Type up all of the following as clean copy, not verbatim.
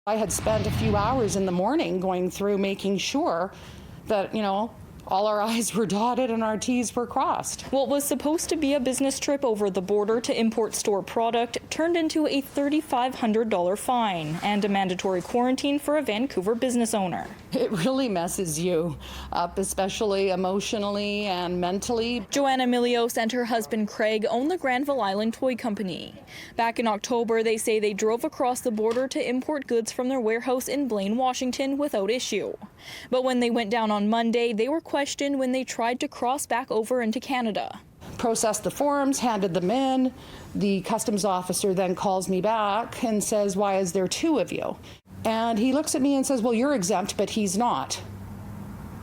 I had spent a few hours in the morning going through making sure that, all our I's were dotted and our T's were crossed. What was supposed to be a business trip over the border to import store product turned into a $3,500 fine and a mandatory quarantine for a Vancouver business owner. It really messes you up, especially emotionally and mentally. Joanna Milios and her husband Craig own the Granville Island Toy Company. Back in October, they say they drove across the border to import goods from their warehouse in Blaine, Washington without issue. But when they went down on Monday, they were questioned when they tried to cross back over into Canada. Processed the forms, handed them in. The customs officer then calls me back and says, "Why is there two of you?" And he looks at me and says, "Well, you're exempt, but he's not."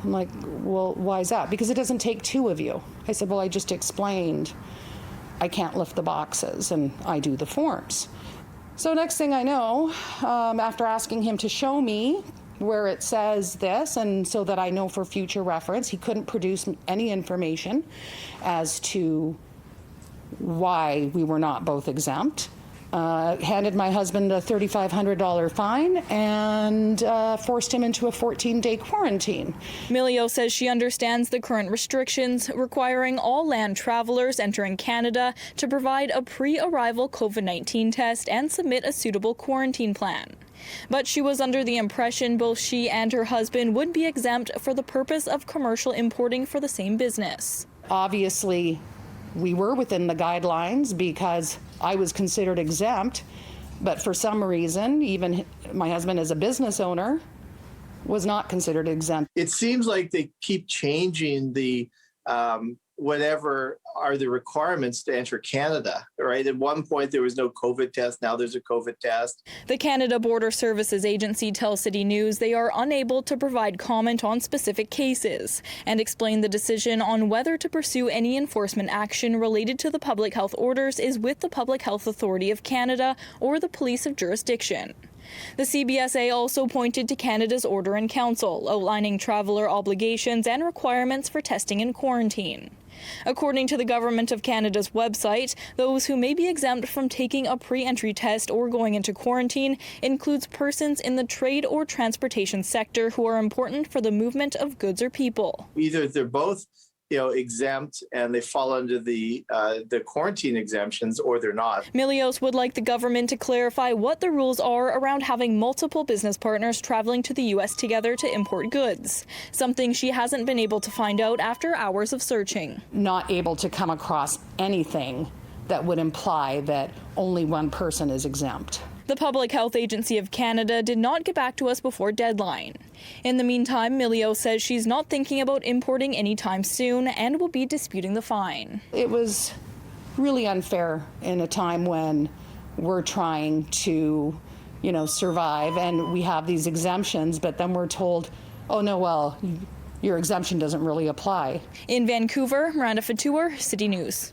I'm like, "Well, why is that?" "Because it doesn't take two of you." I said, "Well, I just explained I can't lift the boxes and I do the forms." So next thing I know, after asking him to show me where it says this, and so that I know for future reference, he couldn't produce any information as to why we were not both exempt. Handed my husband a $3,500 fine and forced him into a 14-day quarantine. Milio says she understands the current restrictions requiring all land travelers entering Canada to provide a pre-arrival COVID-19 test and submit a suitable quarantine plan. But she was under the impression both she and her husband would be exempt for the purpose of commercial importing for the same business. Obviously, we were within the guidelines because I was considered exempt, but for some reason, even my husband as a business owner was not considered exempt. It seems like they keep changing the whatever are the requirements to enter Canada, right? At one point, there was no COVID test. Now there's a COVID test. The Canada Border Services Agency tells City News they are unable to provide comment on specific cases and explain the decision on whether to pursue any enforcement action related to the public health orders is with the Public Health Authority of Canada or the police of jurisdiction. The CBSA also pointed to Canada's Order in Council, outlining traveller obligations and requirements for testing and quarantine. According to the Government of Canada's website, those who may be exempt from taking a pre-entry test or going into quarantine includes persons in the trade or transportation sector who are important for the movement of goods or people. Either they're both exempt and they fall under the quarantine exemptions, or they're not. Milios would like the government to clarify what the rules are around having multiple business partners traveling to the U.S. together to import goods, something she hasn't been able to find out after hours of searching. Not able to come across anything that would imply that only one person is exempt. The Public Health Agency of Canada did not get back to us before deadline. In the meantime, Milio says she's not thinking about importing anytime soon and will be disputing the fine. It was really unfair in a time when we're trying to, survive and we have these exemptions, but then we're told, "Oh no, well, your exemption doesn't really apply." In Vancouver, Miranda Fatur, City News.